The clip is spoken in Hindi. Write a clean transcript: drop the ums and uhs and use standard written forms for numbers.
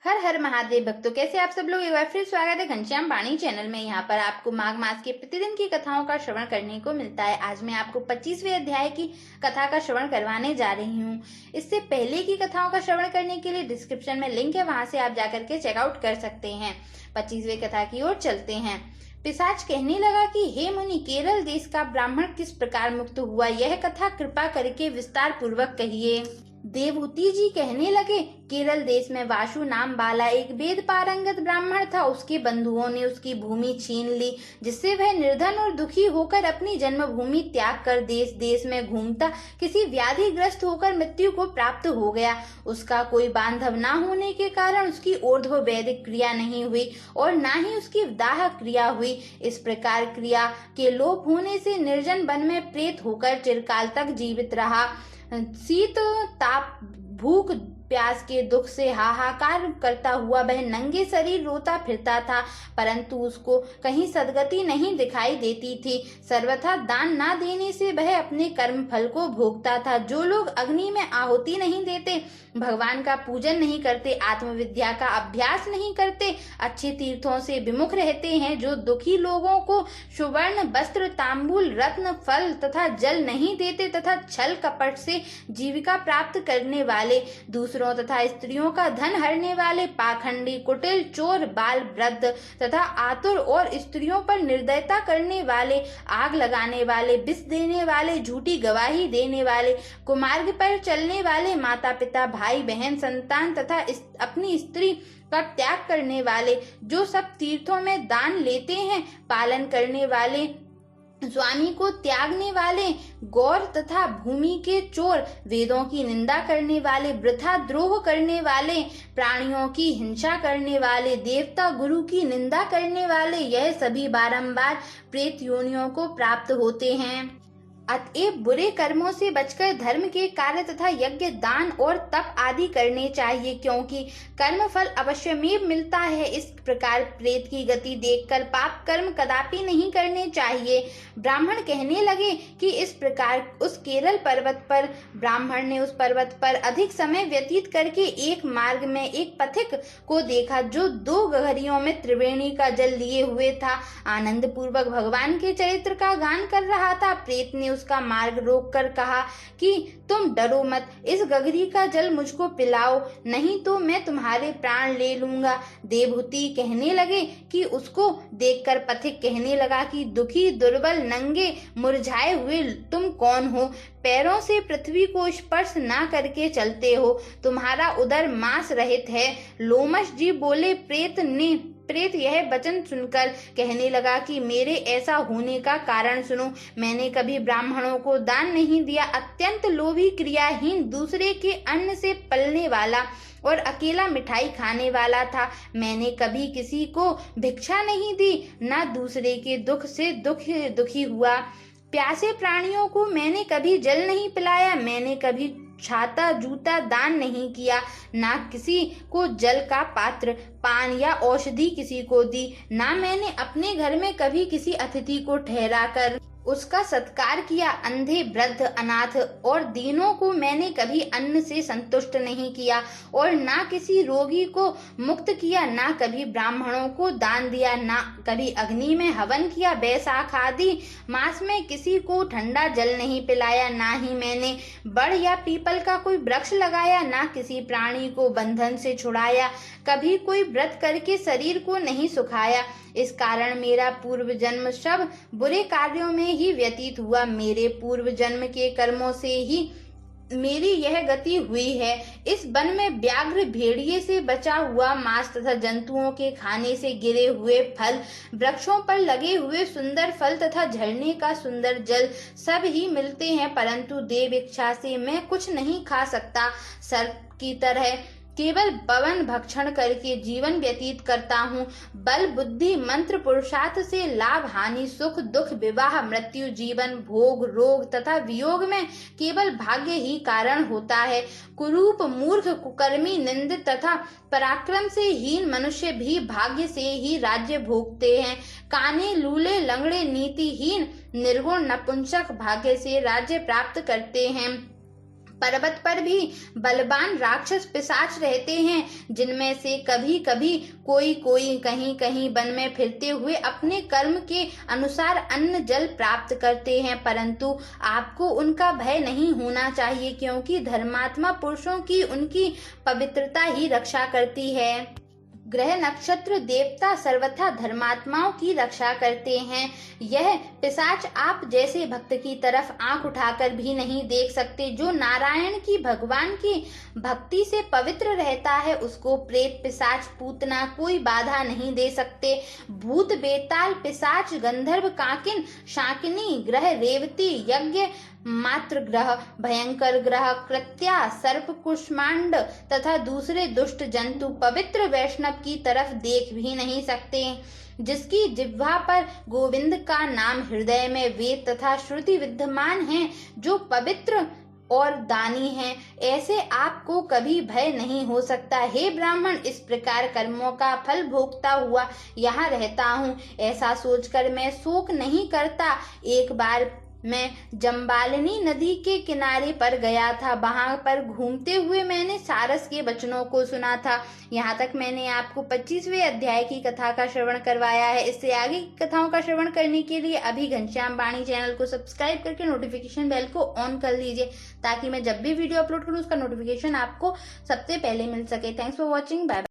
हर हर महादेव भक्तों, कैसे आप सब लोग। एक बार फिर स्वागत है घनश्याम वाणी चैनल में। यहाँ पर आपको माघ मास के प्रतिदिन की कथाओं का श्रवण करने को मिलता है। आज मैं आपको 25वें अध्याय की कथा का श्रवण करवाने जा रही हूँ। इससे पहले की कथाओं का श्रवण करने के लिए डिस्क्रिप्शन में लिंक है, वहां से आप जाकर के चेकआउट कर सकते हैं। 25वें कथा की ओर चलते हैं। पिशाच कहने लगा कि हे मुनि, केरल देश का ब्राह्मण किस प्रकार मुक्त हुआ, यह कथा कृपा करके विस्तार पूर्वक कहिए। देवहूति जी कहने लगे, केरल देश में वासु नाम वाला एक वेद पारंगत ब्राह्मण था। उसके बंधुओं ने उसकी भूमि छीन ली, जिससे वह निर्धन और दुखी होकर अपनी जन्मभूमि त्याग कर देश देश में घूमता किसी व्याधिग्रस्त होकर मृत्यु को प्राप्त हो गया। उसका कोई बांधव न होने के कारण उसकी ऊर्ध्व वैदिक क्रिया नहीं हुई और न ही उसकी दाह क्रिया हुई। इस प्रकार क्रिया के लोप होने से निर्जन वन में प्रेत होकर चिरकाल तक जीवित रहा। शीत ताप भूख प्यास के दुख से हाहाकार करता हुआ वह नंगे शरीर रोता फिरता था, परंतु उसको कहीं सदगति नहीं दिखाई देती थी। सर्वथा दान ना देने से वह अपने कर्म फल को भोगता था। जो लोग अग्नि में आहुति नहीं देते, भगवान का पूजन नहीं करते, आत्मविद्या का अभ्यास नहीं करते, अच्छे तीर्थों से विमुख रहते हैं, जो दुखी लोगों को सुवर्ण वस्त्र तांबूल रत्न फल तथा जल नहीं देते तथा छल कपट से जीविका प्राप्त करने वाले, दूसरों तथा स्त्रियों का धन हरने वाले, पाखंडी कुटिल चोर बाल वृद्ध तथा आतुर और स्त्रियों पर निर्दयता करने वाले, आग लगाने वाले, विष देने वाले, झूठी गवाही देने वाले, कुमार्ग पर चलने वाले, माता पिता भाई बहन संतान तथा अपनी स्त्री का त्याग करने वाले, जो सब तीर्थों में दान लेते हैं, पालन करने वाले, स्वामी को त्यागने वाले, गौर तथा भूमि के चोर, वेदों की निंदा करने वाले, वृथा द्रोह करने वाले, प्राणियों की हिंसा करने वाले, देवता गुरु की निंदा करने वाले, यह सभी बारंबार प्रेत योनियों को प्राप्त होते हैं। अतएव बुरे कर्मों से बचकर धर्म के कार्य तथा यज्ञ दान और तप आदि करने चाहिए, क्योंकि कर्म फल अवश्यमेव मिलता है। इस प्रकार प्रेत की गति देखकर पाप कर्म कदापि नहीं करने चाहिए। ब्राह्मण कहने लगे कि इस प्रकार उस केरल पर्वत पर ब्राह्मण ने उस पर्वत पर अधिक समय व्यतीत करके एक मार्ग में एक पथिक को देखा, जो 2 गहरियों में त्रिवेणी का जल लिए हुए था, आनंद पूर्वक भगवान के चरित्र का गान कर रहा था। प्रेत ने उसका मार्ग रोककर कहा कि तुम डरो मत, इस गगरी का जल मुझको पिलाओ, नहीं तो मैं तुम्हारे प्राण ले लूंगा। देवहूति कहने लगे कि उसको देखकर पथिक कहने लगा कि दुखी दुर्बल नंगे मुरझाए हुए तुम कौन हो, पैरों से पृथ्वी को स्पर्श ना करके चलते हो, तुम्हारा उदर मांस रहित है। लोमश जी बोले, प्रेत यह वचन सुनकर कहने लगा कि मेरे ऐसा होने का कारण सुनो। मैंने कभी ब्राह्मणों को दान नहीं दिया, अत्यंत लोभी क्रियाहीन, दूसरे के अन्न से पलने वाला और अकेला मिठाई खाने वाला था। मैंने कभी किसी को भिक्षा नहीं दी, ना दूसरे के दुख से दुखी हुआ। प्यासे प्राणियों को मैंने कभी जल नहीं पिलाया, मैंने कभी छाता जूता दान नहीं किया, ना किसी को जल का पात्र पान या औषधि किसी को दी, ना मैंने अपने घर में कभी किसी अतिथि को ठहरा कर उसका सत्कार किया। अंधे वृद्ध अनाथ और दीनों को मैंने कभी अन्न से संतुष्ट नहीं किया और ना किसी रोगी को मुक्त किया, ना कभी ब्राह्मणों को दान दिया, ना कभी अग्नि में हवन किया। बैसाख आदि मास में किसी को ठंडा जल नहीं पिलाया, ना ही मैंने बड़ या पीपल का कोई वृक्ष लगाया, ना किसी प्राणी को बंधन से छुड़ाया, कभी कोई व्रत करके शरीर को नहीं सुखाया। इस कारण मेरा पूर्व जन्म सब बुरे कार्यों में ही व्यतीत हुआ। मेरे पूर्व जन्म के कर्मों से ही मेरी यह गति हुई है। इस वन में व्याघ्र भेड़िए से बचा हुआ मांस तथा जंतुओं के खाने से गिरे हुए फल, वृक्षों पर लगे हुए सुंदर फल तथा झरने का सुंदर जल सब ही मिलते हैं, परंतु देव इच्छा से मैं कुछ नहीं खा सकता। सर्प की तरह केवल पवन भक्षण करके जीवन व्यतीत करता हूँ। बल बुद्धि मंत्र पुरुषार्थ से लाभ हानि सुख दुख विवाह मृत्यु जीवन भोग रोग तथा वियोग में केवल भाग्य ही कारण होता है। कुरूप मूर्ख कुकर्मी निंदित तथा पराक्रम से हीन मनुष्य भी भाग्य से ही राज्य भोगते हैं। काने लूले लंगड़े नीतिहीन निर्गुण नपुंसक भाग्य से राज्य प्राप्त करते हैं। पर्वत पर भी बलवान राक्षस पिशाच रहते हैं, जिनमें से कभी कभी कोई कोई कहीं कहीं वन में फिरते हुए अपने कर्म के अनुसार अन्न जल प्राप्त करते हैं, परंतु आपको उनका भय नहीं होना चाहिए, क्योंकि धर्मात्मा पुरुषों की उनकी पवित्रता ही रक्षा करती है। ग्रह नक्षत्र देवता सर्वथा धर्मात्माओं की रक्षा करते हैं। यह पिशाच आप जैसे भक्त की तरफ आंख उठाकर भी नहीं देख सकते। जो नारायण की भगवान की भक्ति से पवित्र रहता है, उसको प्रेत पिशाच पूतना कोई बाधा नहीं दे सकते। भूत बेताल पिशाच गंधर्व काकिन शाकिनी ग्रह रेवती यज्ञ मात्र ग्रह भयंकर ग्रह कृत्या सर्प कुष्मांड तथा दूसरे दुष्ट जंतु पवित्र वैष्णव की तरफ देख भी नहीं सकते। जिसकी जिह्वा पर गोविंद का नाम हृदय में वेद तथा श्रुति विद्यमान है, जो पवित्र और दानी है, ऐसे आपको कभी भय नहीं हो सकता। हे ब्राह्मण, इस प्रकार कर्मों का फल भोगता हुआ यहाँ रहता हूँ, ऐसा सोचकर मैं शोक नहीं करता। एक बार मैं जम्बालिनी नदी के किनारे पर गया था। वहां पर घूमते हुए मैंने सारस के वचनों को सुना था। यहाँ तक मैंने आपको 25वें अध्याय की कथा का श्रवण करवाया है। इससे आगे की कथाओं का श्रवण करने के लिए अभी घनश्याम वाणी चैनल को सब्सक्राइब करके नोटिफिकेशन बेल को ऑन कर लीजिए, ताकि मैं जब भी वीडियो अपलोड करूँ उसका नोटिफिकेशन आपको सबसे पहले मिल सके। Thanks for watching. बाय।